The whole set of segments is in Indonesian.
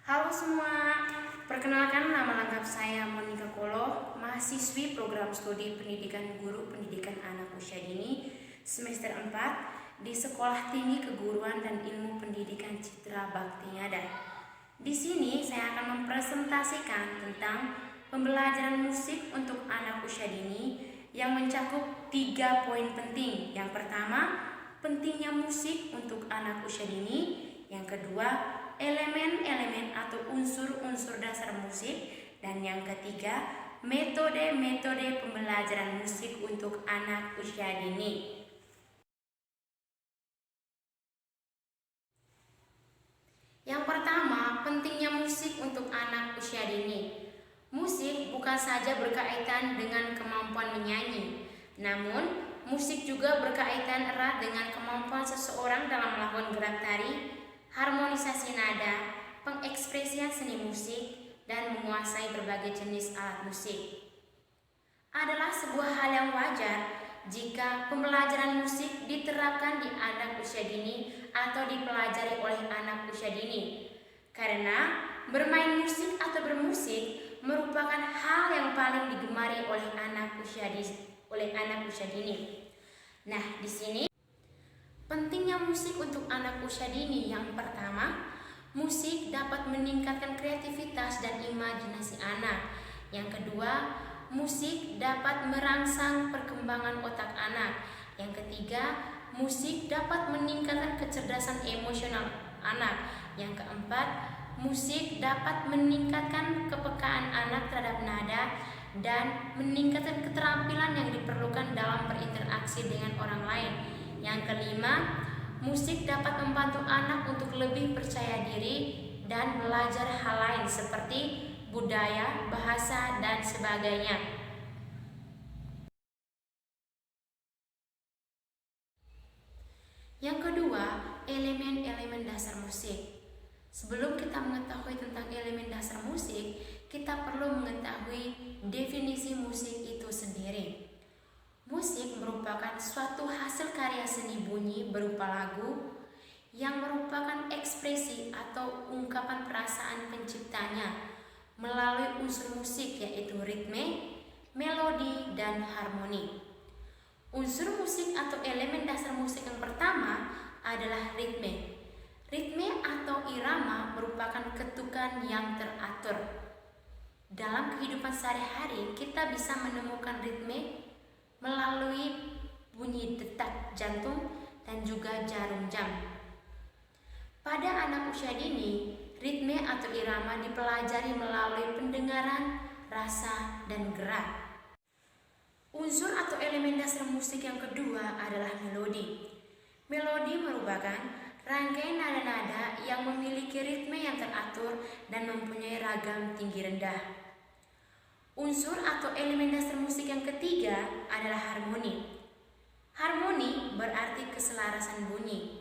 Halo semua, perkenalkan nama lengkap saya Monika Kolo, mahasiswi program studi pendidikan guru pendidikan anak usia dini semester 4 di Sekolah Tinggi Keguruan dan Ilmu Pendidikan Citra Bakti Ngada. Di sini saya akan mempresentasikan tentang pembelajaran musik untuk anak usia dini yang mencakup 3 poin penting. Yang pertama, pentingnya musik untuk anak usia dini. Yang kedua, elemen-elemen atau unsur-unsur dasar musik. Dan yang ketiga, metode-metode pembelajaran musik untuk anak usia dini. Yang pertama, pentingnya musik untuk anak usia dini. Musik bukan saja berkaitan dengan kemampuan menyanyi, namun musik juga berkaitan erat dengan kemampuan seseorang dalam melakukan gerak tari, harmonisasi nada, pengekspresian seni musik, dan menguasai berbagai jenis alat musik. Adalah sebuah hal yang wajar jika pembelajaran musik diterapkan di anak usia dini atau dipelajari oleh anak usia dini, karena bermain musik atau bermusik merupakan hal yang paling digemari oleh anak usia dini. Nah, di sini pentingnya musik untuk anak usia dini. Yang pertama, musik dapat meningkatkan kreativitas dan imajinasi anak. Yang kedua, musik dapat merangsang perkembangan otak anak. Yang ketiga, musik dapat meningkatkan kecerdasan emosional anak. Yang keempat, musik dapat meningkatkan kepekaan anak terhadap nada dan meningkatkan keterampilan yang diperlukan dalam berinteraksi dengan orang lain. Yang kelima, musik dapat membantu anak untuk lebih percaya diri dan belajar hal lain seperti budaya, bahasa, dan sebagainya. Yang kedua, elemen-elemen dasar musik. Sebelum kita mengetahui tentang elemen dasar musik, kita perlu mengetahui definisi musik itu sendiri. Musik merupakan suatu hasil karya seni bunyi berupa lagu yang merupakan ekspresi atau ungkapan perasaan penciptanya melalui unsur musik yaitu ritme, melodi, dan harmoni. Unsur musik atau elemen dasar musik yang pertama adalah ritme. Ritme atau irama merupakan ketukan yang teratur. Dalam kehidupan sehari-hari, kita bisa menemukan ritme melalui bunyi detak jantung dan juga jarum jam. Pada anak usia dini, ritme atau irama dipelajari melalui pendengaran, rasa, dan gerak. Unsur atau elemen dasar musik yang kedua adalah melodi. Melodi merupakan rangkaian nada-nada yang memiliki ritme yang teratur dan mempunyai ragam tinggi rendah. Unsur atau elemen dasar musik yang ketiga adalah harmoni. Harmoni berarti keselarasan bunyi.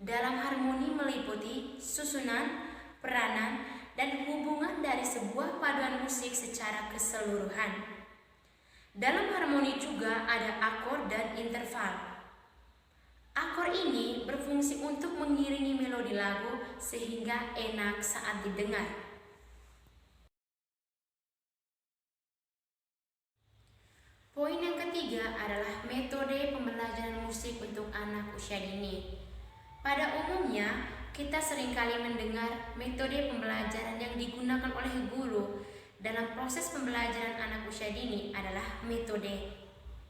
Dalam harmoni meliputi susunan, peranan, dan hubungan dari sebuah paduan musik secara keseluruhan. Dalam harmoni juga ada akor dan interval. Akor ini berfungsi untuk mengiringi melodi lagu sehingga enak saat didengar. Poin yang ketiga adalah metode pembelajaran musik untuk anak usia dini. Pada umumnya, kita seringkali mendengar metode pembelajaran yang digunakan oleh guru dalam proses pembelajaran anak usia dini adalah metode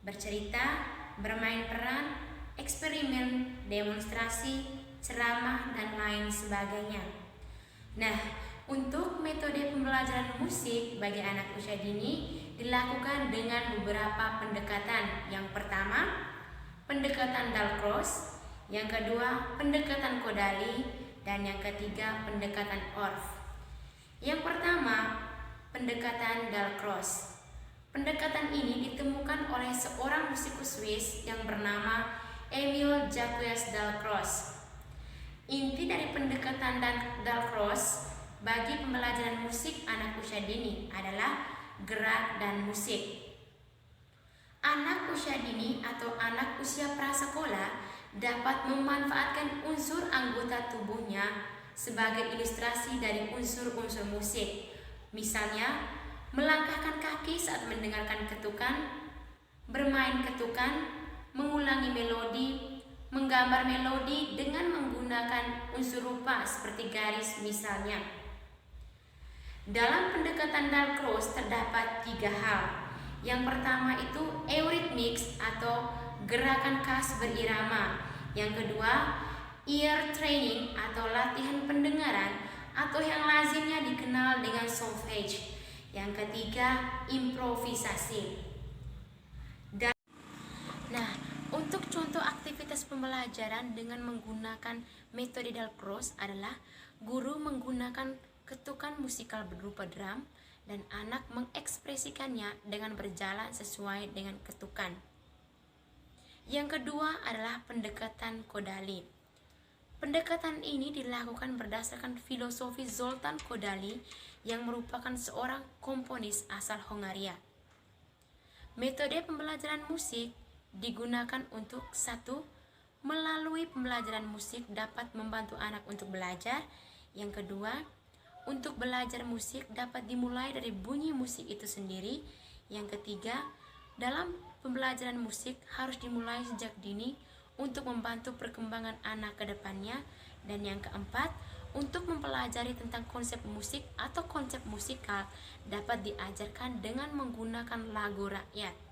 bercerita, bermain peran, eksperimen, demonstrasi, ceramah, dan lain sebagainya. Nah, untuk metode pembelajaran musik bagi anak usia dini dilakukan dengan beberapa pendekatan. Yang pertama, pendekatan Dalcroze. Yang kedua, pendekatan Kodali. Dan yang ketiga, pendekatan Orff. Yang pertama, pendekatan Dalcroze. Pendekatan ini ditemukan oleh seorang musikus Swiss yang bernama Emil Jacques Dalcroze. Inti dari pendekatan Dalcroze bagi pembelajaran musik anak usia dini adalah gerak dan musik. Anak usia dini atau anak usia prasekolah dapat memanfaatkan unsur anggota tubuhnya sebagai ilustrasi dari unsur-unsur musik. Misalnya, melangkahkan kaki saat mendengarkan ketukan, bermain ketukan, mengulangi melodi, menggambar melodi dengan menggunakan unsur rupa seperti garis misalnya. Dalam pendekatan Dalcroze terdapat 3 hal. Yang pertama itu eurythmics atau gerakan khas berirama. Yang kedua, ear training atau latihan pendengaran atau yang lazimnya dikenal dengan solfege. Yang ketiga, improvisasi. Nah, untuk contoh aktivitas pembelajaran dengan menggunakan metode Dalcroze adalah guru menggunakan ketukan musikal berupa drum dan anak mengekspresikannya dengan berjalan sesuai dengan ketukan. Yang kedua adalah pendekatan Kodaly. Pendekatan ini dilakukan berdasarkan filosofi Zoltan Kodaly yang merupakan seorang komponis asal Hongaria. Metode pembelajaran musik digunakan untuk 1. Melalui pembelajaran musik dapat membantu anak untuk belajar. Yang kedua, untuk belajar musik dapat dimulai dari bunyi musik itu sendiri. Yang ketiga, dalam pembelajaran musik harus dimulai sejak dini untuk membantu perkembangan anak ke depannya. Dan yang keempat, untuk mempelajari tentang konsep musik atau konsep musikal dapat diajarkan dengan menggunakan lagu rakyat.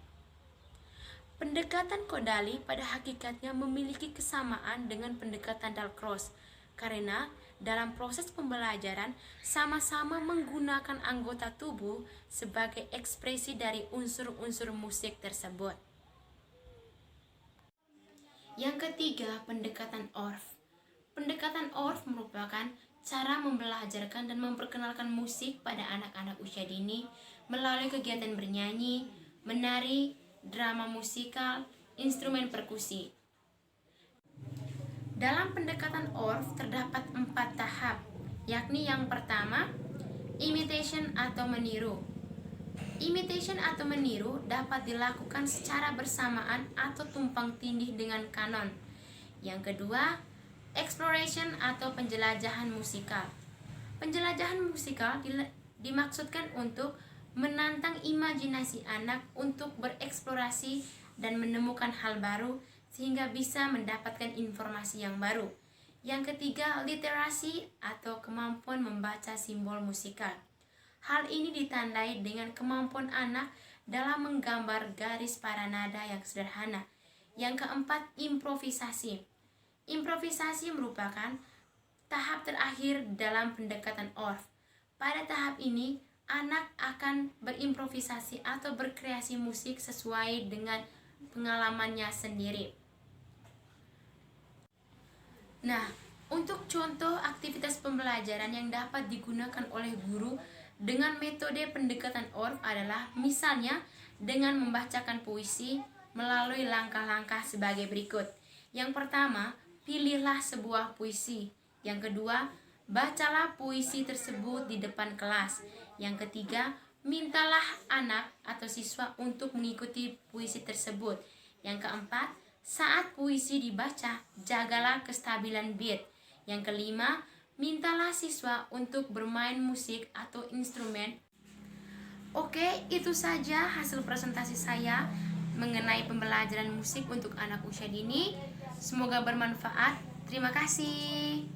Pendekatan Kodaly pada hakikatnya memiliki kesamaan dengan pendekatan Dalcroze karena dalam proses pembelajaran sama-sama menggunakan anggota tubuh sebagai ekspresi dari unsur-unsur musik tersebut. Yang ketiga, pendekatan Orff. Pendekatan Orff merupakan cara membelajarkan dan memperkenalkan musik pada anak-anak usia dini melalui kegiatan bernyanyi, menari, drama musikal, instrumen perkusi. Dalam pendekatan Orff terdapat 4 tahap, yakni yang pertama, imitation atau meniru. Imitation atau meniru dapat dilakukan secara bersamaan atau tumpang tindih dengan kanon. Yang kedua, exploration atau penjelajahan musikal. Penjelajahan musikal dimaksudkan untuk menantang imajinasi anak untuk bereksplorasi dan menemukan hal baru sehingga bisa mendapatkan informasi yang baru. Yang ketiga, literasi atau kemampuan membaca simbol musikal. Hal ini ditandai dengan kemampuan anak dalam menggambar garis para nada yang sederhana. Yang keempat, improvisasi. Improvisasi merupakan tahap terakhir dalam pendekatan Orff. Pada tahap ini, anak akan berimprovisasi atau berkreasi musik sesuai dengan pengalamannya sendiri. Nah, untuk contoh aktivitas pembelajaran yang dapat digunakan oleh guru dengan metode pendekatan Orff adalah misalnya dengan membacakan puisi melalui langkah-langkah sebagai berikut. Yang pertama, pilihlah sebuah puisi. Yang kedua, bacalah puisi tersebut di depan kelas. Yang ketiga, mintalah anak atau siswa untuk mengikuti puisi tersebut. Yang keempat, saat puisi dibaca, jagalah kestabilan beat. Yang kelima, mintalah siswa untuk bermain musik atau instrumen. Oke, itu saja hasil presentasi saya mengenai pembelajaran musik untuk anak usia dini. Semoga bermanfaat. Terima kasih.